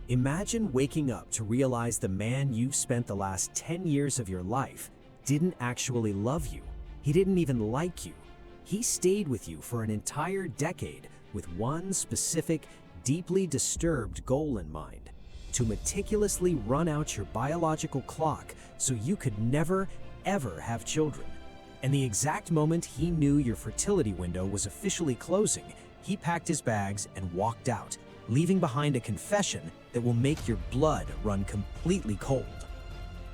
Imagine waking up to realize the man you've spent the last 10 years of your life didn't actually love you. He didn't even like you. He stayed with you for an entire decade with one specific, deeply disturbed goal in mind: to meticulously run out your biological clock so you could never, ever have children. And the exact moment he knew your fertility window was officially closing, he packed his bags and walked out, leaving behind a confession that will make your blood run completely cold.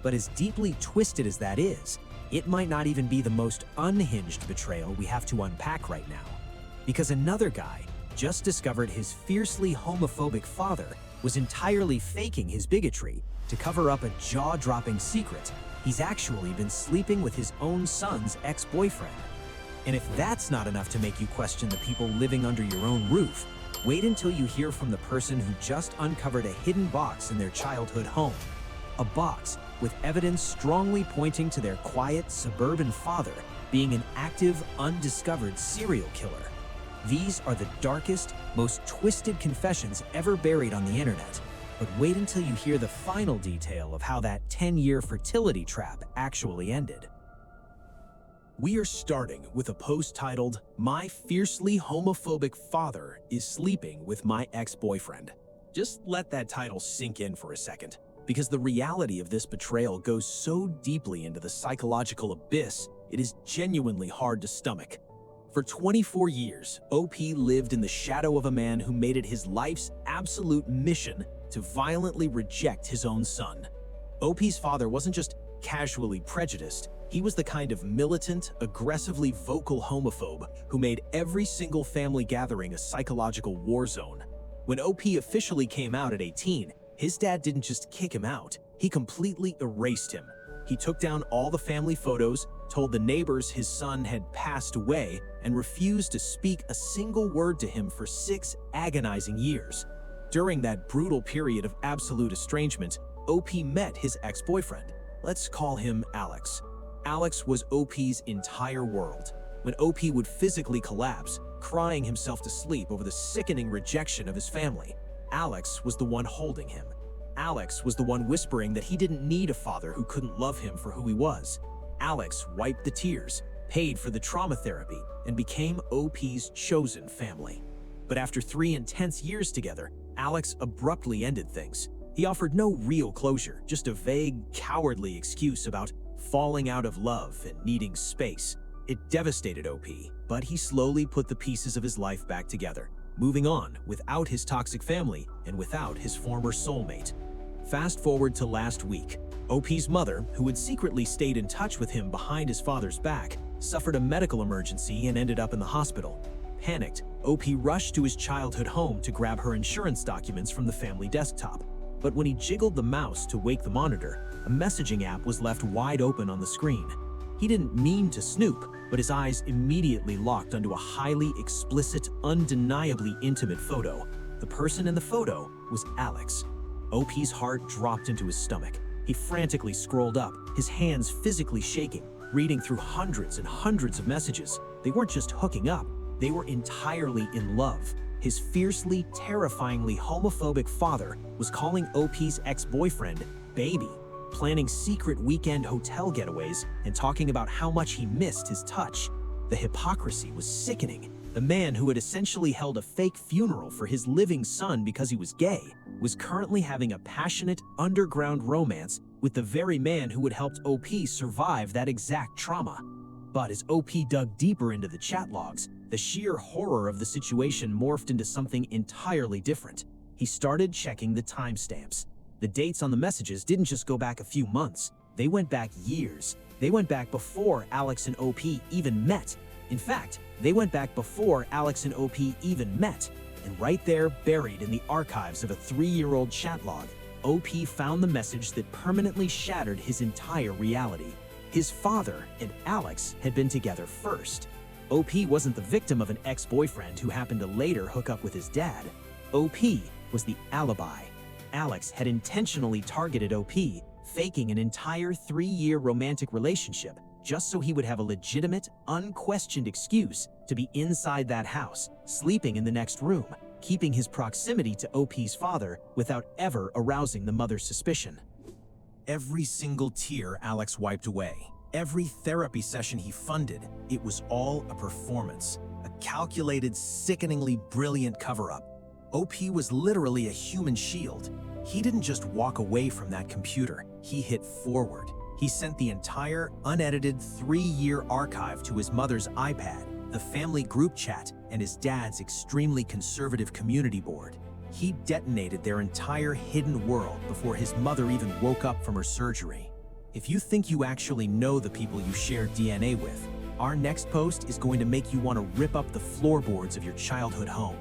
But as deeply twisted as that is, it might not even be the most unhinged betrayal we have to unpack right now. Because another guy just discovered his fiercely homophobic father was entirely faking his bigotry to cover up a jaw-dropping secret. He's actually been sleeping with his own son's ex-boyfriend. And if that's not enough to make you question the people living under your own roof, wait until you hear from the person who just uncovered a hidden box in their childhood home. A box with evidence strongly pointing to their quiet, suburban father being an active, undiscovered serial killer. These are the darkest, most twisted confessions ever buried on the internet. But wait until you hear the final detail of how that 10-year fertility trap actually ended. We are starting with a post titled, "My Fiercely Homophobic Father is Sleeping with My Ex-Boyfriend." Just let that title sink in for a second, because the reality of this betrayal goes so deeply into the psychological abyss, it is genuinely hard to stomach. For 24 years, OP lived in the shadow of a man who made it his life's absolute mission to violently reject his own son. OP's father wasn't just casually prejudiced, he was the kind of militant, aggressively vocal homophobe who made every single family gathering a psychological war zone. When OP officially came out at 18, his dad didn't just kick him out, he completely erased him. He took down all the family photos, told the neighbors his son had passed away, and refused to speak a single word to him for 6 agonizing years. During that brutal period of absolute estrangement, OP met his ex-boyfriend. Let's call him Alex. Alex was OP's entire world. When OP would physically collapse, crying himself to sleep over the sickening rejection of his family, Alex was the one holding him. Alex was the one whispering that he didn't need a father who couldn't love him for who he was. Alex wiped the tears, paid for the trauma therapy, and became OP's chosen family. But after 3 intense years together, Alex abruptly ended things. He offered no real closure, just a vague, cowardly excuse about falling out of love and needing space. It devastated OP, but he slowly put the pieces of his life back together, moving on without his toxic family and without his former soulmate. Fast forward to last week, OP's mother, who had secretly stayed in touch with him behind his father's back, suffered a medical emergency and ended up in the hospital. Panicked, OP rushed to his childhood home to grab her insurance documents from the family desktop. But when he jiggled the mouse to wake the monitor, a messaging app was left wide open on the screen. He didn't mean to snoop, but his eyes immediately locked onto a highly explicit, undeniably intimate photo. The person in the photo was Alex. OP's heart dropped into his stomach. He frantically scrolled up, his hands physically shaking, reading through hundreds and hundreds of messages. They weren't just hooking up, they were entirely in love. His fiercely, terrifyingly homophobic father was calling OP's ex-boyfriend baby, planning secret weekend hotel getaways, and talking about how much he missed his touch. The hypocrisy was sickening. The man who had essentially held a fake funeral for his living son because he was gay was currently having a passionate, underground romance with the very man who had helped OP survive that exact trauma. But as OP dug deeper into the chat logs, the sheer horror of the situation morphed into something entirely different. He started checking the timestamps. The dates on the messages didn't just go back a few months, they went back years. They went back before Alex and OP even met. In fact, they went back before Alex and OP even met. And right there, buried in the archives of a 3-year-old chat log, OP found the message that permanently shattered his entire reality. His father and Alex had been together first. OP wasn't the victim of an ex-boyfriend who happened to later hook up with his dad. OP was the alibi. Alex had intentionally targeted OP, faking an entire 3-year romantic relationship just so he would have a legitimate, unquestioned excuse to be inside that house, sleeping in the next room. keeping his proximity to OP's father without ever arousing the mother's suspicion. Every single tear Alex wiped away, every therapy session he funded, it was all a performance, a calculated, sickeningly brilliant cover-up. OP was literally a human shield. He didn't just walk away from that computer, he hit forward. He sent the entire, unedited 3-year archive to his mother's iPad, the family group chat, and his dad's extremely conservative community board. He detonated their entire hidden world before his mother even woke up from her surgery. If you think you actually know the people you share DNA with, our next post is going to make you want to rip up the floorboards of your childhood home.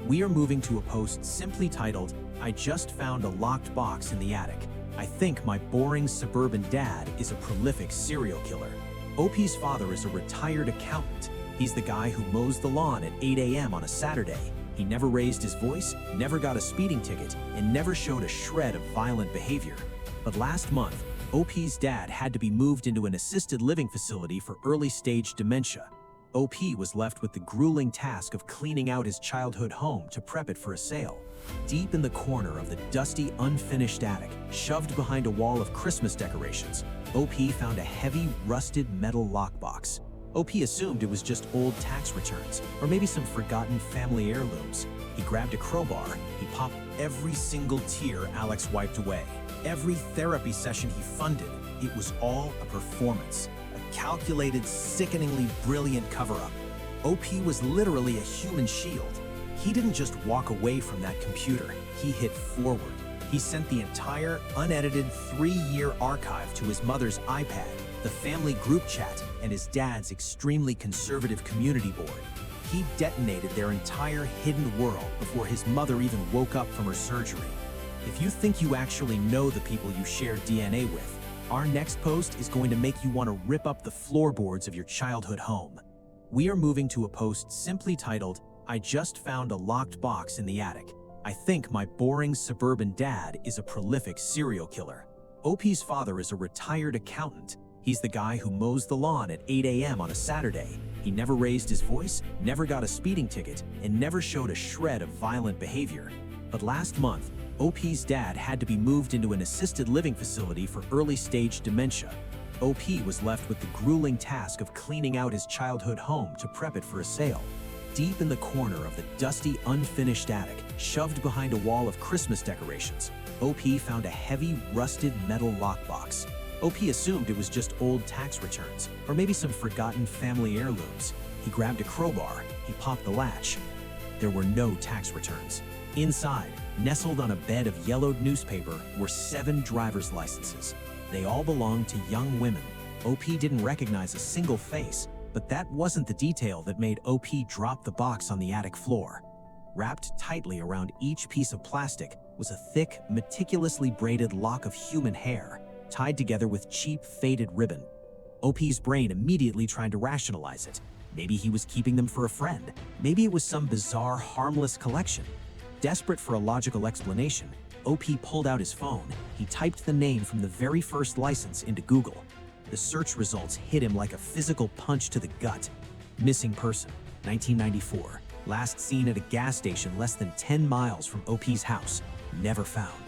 We are moving to a post simply titled, "I just found a locked box in the attic. I think my boring suburban dad is a prolific serial killer." OP's father is a retired accountant. He's the guy who mows the lawn at 8 a.m. on a Saturday. He never raised his voice, never got a speeding ticket, and never showed a shred of violent behavior. But last month, OP's dad had to be moved into an assisted living facility for early-stage dementia. OP was left with the grueling task of cleaning out his childhood home to prep it for a sale. Deep in the corner of the dusty, unfinished attic, shoved behind a wall of Christmas decorations, OP found a heavy, rusted metal lockbox. OP assumed it was just old tax returns, or maybe some forgotten family heirlooms. He grabbed a crowbar, he popped every single tear Alex wiped away. Every therapy session he funded, it was all a performance, a calculated, sickeningly brilliant cover-up. OP was literally a human shield. He didn't just walk away from that computer, he hit forward. He sent the entire, unedited 3-year archive to his mother's iPad, the family group chat, and his dad's extremely conservative community board. He detonated their entire hidden world before his mother even woke up from her surgery. If you think you actually know the people you share DNA with, our next post is going to make you want to rip up the floorboards of your childhood home. We are moving to a post simply titled, "I just found a locked box in the attic. I think my boring suburban dad is a prolific serial killer." OP's father is a retired accountant. He's the guy who mows the lawn at 8 a.m. on a Saturday. He never raised his voice, never got a speeding ticket, and never showed a shred of violent behavior. But last month, OP's dad had to be moved into an assisted living facility for early-stage dementia. OP was left with the grueling task of cleaning out his childhood home to prep it for a sale. Deep in the corner of the dusty, unfinished attic, shoved behind a wall of Christmas decorations, OP found a heavy, rusted metal lockbox. OP assumed it was just old tax returns, or maybe some forgotten family heirlooms. He grabbed a crowbar, he popped the latch. There were no tax returns. Inside, nestled on a bed of yellowed newspaper, were 7 driver's licenses. They all belonged to young women. OP didn't recognize a single face, but that wasn't the detail that made OP drop the box on the attic floor. Wrapped tightly around each piece of plastic was a thick, meticulously braided lock of human hair, tied together with cheap, faded ribbon. OP's brain immediately tried to rationalize it. Maybe he was keeping them for a friend. Maybe it was some bizarre, harmless collection. Desperate for a logical explanation, OP pulled out his phone. He typed the name from the very first license into Google. The search results hit him like a physical punch to the gut. Missing person, 1994. Last seen at a gas station less than 10 miles from OP's house. Never found.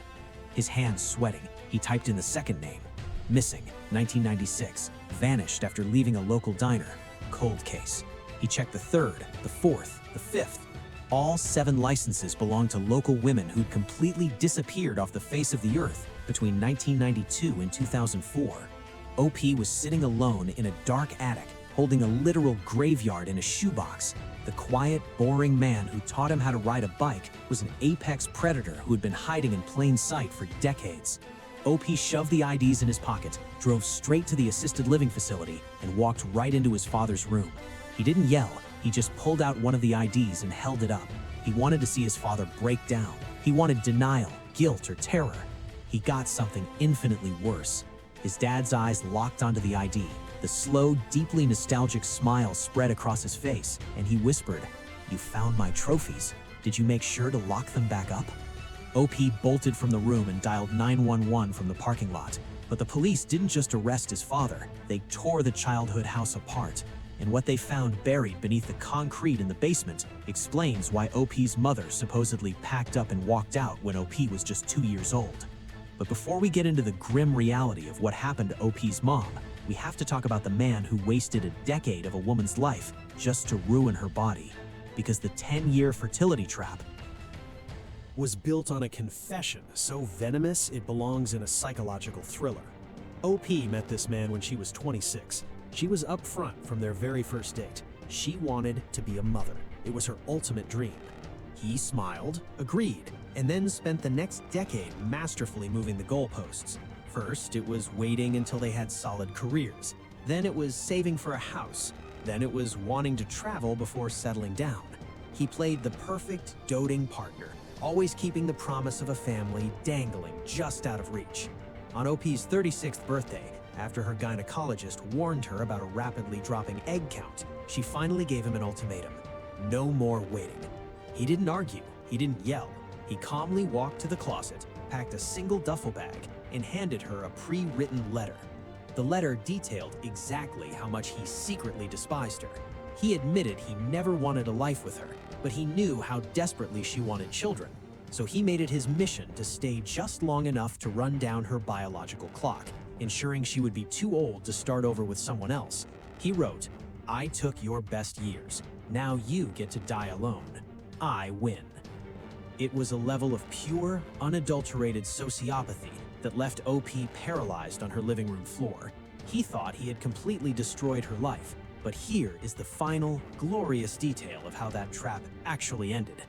His hands sweating, he typed in the second name. Missing, 1996. Vanished after leaving a local diner. Cold case. He checked the third, the fourth, the fifth. All 7 licenses belonged to local women who'd completely disappeared off the face of the earth between 1992 and 2004. OP was sitting alone in a dark attic, holding a literal graveyard in a shoebox. The quiet, boring man who taught him how to ride a bike was an apex predator who had been hiding in plain sight for decades. OP shoved the IDs in his pocket, drove straight to the assisted living facility, and walked right into his father's room. He didn't yell, he just pulled out one of the IDs and held it up. He wanted to see his father break down. He wanted denial, guilt, or terror. He got something infinitely worse. His dad's eyes locked onto the ID. The slow, deeply nostalgic smile spread across his face, and he whispered, "You found my trophies. Did you make sure to lock them back up?" OP bolted from the room and dialed 911 from the parking lot. But the police didn't just arrest his father, they tore the childhood house apart. and what they found buried beneath the concrete in the basement explains why OP's mother supposedly packed up and walked out when OP was just 2 years old. But before we get into the grim reality of what happened to OP's mom, we have to talk about the man who wasted a decade of a woman's life just to ruin her body. Because the 10-year fertility trap was built on a confession so venomous it belongs in a psychological thriller. OP met this man when she was 26. She was upfront from their very first date. She wanted to be a mother. It was her ultimate dream. He smiled, agreed, and then spent the next decade masterfully moving the goalposts. First, it was waiting until they had solid careers. Then it was saving for a house. Then it was wanting to travel before settling down. He played the perfect doting partner, always keeping the promise of a family dangling just out of reach. On OP's 36th birthday, after her gynecologist warned her about a rapidly dropping egg count, she finally gave him an ultimatum. No more waiting. He didn't argue, he didn't yell. He calmly walked to the closet, packed a single duffel bag, and handed her a pre-written letter. The letter detailed exactly how much he secretly despised her. He admitted he never wanted a life with her, but he knew how desperately she wanted children. So he made it his mission to stay just long enough to run down her biological clock, ensuring she would be too old to start over with someone else. He wrote, "I took your best years. Now you get to die alone. I win." It was a level of pure, unadulterated sociopathy that left OP paralyzed on her living room floor. He thought he had completely destroyed her life, but here is the final, glorious detail of how that trap actually ended.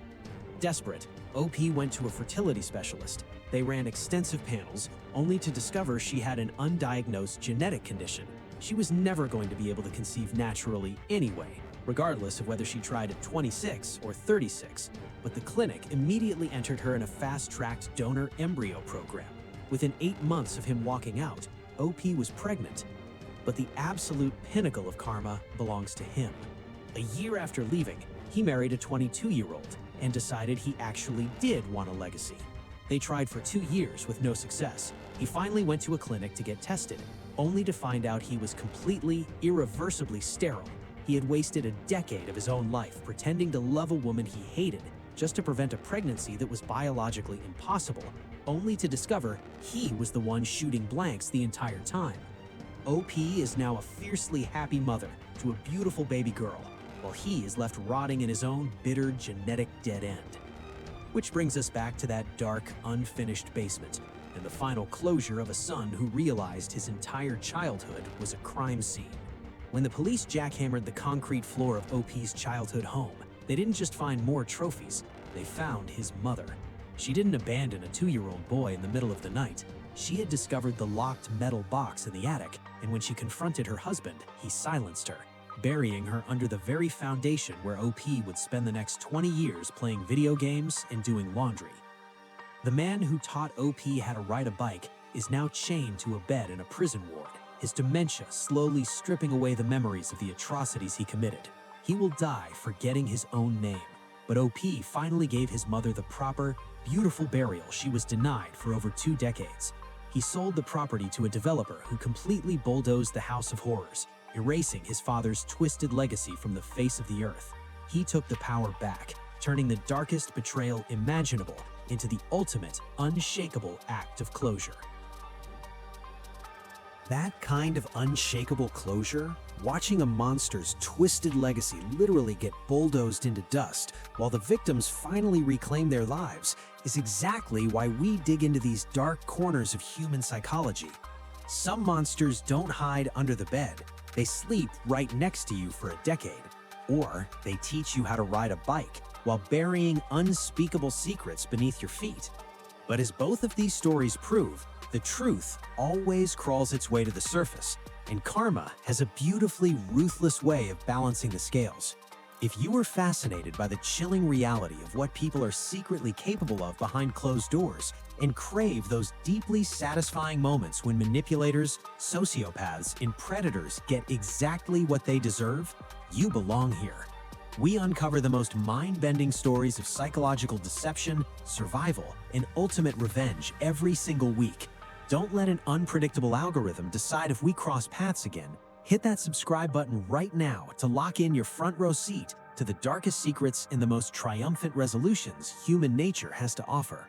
Desperate, OP went to a fertility specialist. They ran extensive panels, only to discover she had an undiagnosed genetic condition. She was never going to be able to conceive naturally anyway, regardless of whether she tried at 26 or 36. But the clinic immediately entered her in a fast-tracked donor embryo program. Within 8 months of him walking out, OP was pregnant. But the absolute pinnacle of karma belongs to him. A year after leaving, he married a 22-year-old and decided he actually did want a legacy. They tried for 2 years with no success. He finally went to a clinic to get tested, only to find out he was completely, irreversibly sterile. He had wasted a decade of his own life pretending to love a woman he hated just to prevent a pregnancy that was biologically impossible, only to discover he was the one shooting blanks the entire time. OP is now a fiercely happy mother to a beautiful baby girl, while he is left rotting in his own bitter genetic dead end. Which brings us back to that dark, unfinished basement, and the final closure of a son who realized his entire childhood was a crime scene. When the police jackhammered the concrete floor of OP's childhood home, they didn't just find more trophies, they found his mother. She didn't abandon a 2-year-old boy in the middle of the night. She had discovered the locked metal box in the attic, and when she confronted her husband, he silenced her, burying her under the very foundation where OP would spend the next 20 years playing video games and doing laundry. The man who taught OP how to ride a bike is now chained to a bed in a prison ward, his dementia slowly stripping away the memories of the atrocities he committed. He will die forgetting his own name, but OP finally gave his mother the proper, beautiful burial she was denied for over 2 decades. He sold the property to a developer who completely bulldozed the House of Horrors, erasing his father's twisted legacy from the face of the earth. He took the power back, turning the darkest betrayal imaginable into the ultimate, unshakable act of closure. That kind of unshakable closure, watching a monster's twisted legacy literally get bulldozed into dust while the victims finally reclaim their lives, is exactly why we dig into these dark corners of human psychology. Some monsters don't hide under the bed. They sleep right next to you for a decade. Or they teach you how to ride a bike while burying unspeakable secrets beneath your feet. But as both of these stories prove, the truth always crawls its way to the surface, and karma has a beautifully ruthless way of balancing the scales. If you are fascinated by the chilling reality of what people are secretly capable of behind closed doors, and crave those deeply satisfying moments when manipulators, sociopaths, and predators get exactly what they deserve, you belong here. We uncover the most mind-bending stories of psychological deception, survival, and ultimate revenge every single week. Don't let an unpredictable algorithm decide if we cross paths again. Hit that subscribe button right now to lock in your front row seat to the darkest secrets and the most triumphant resolutions human nature has to offer.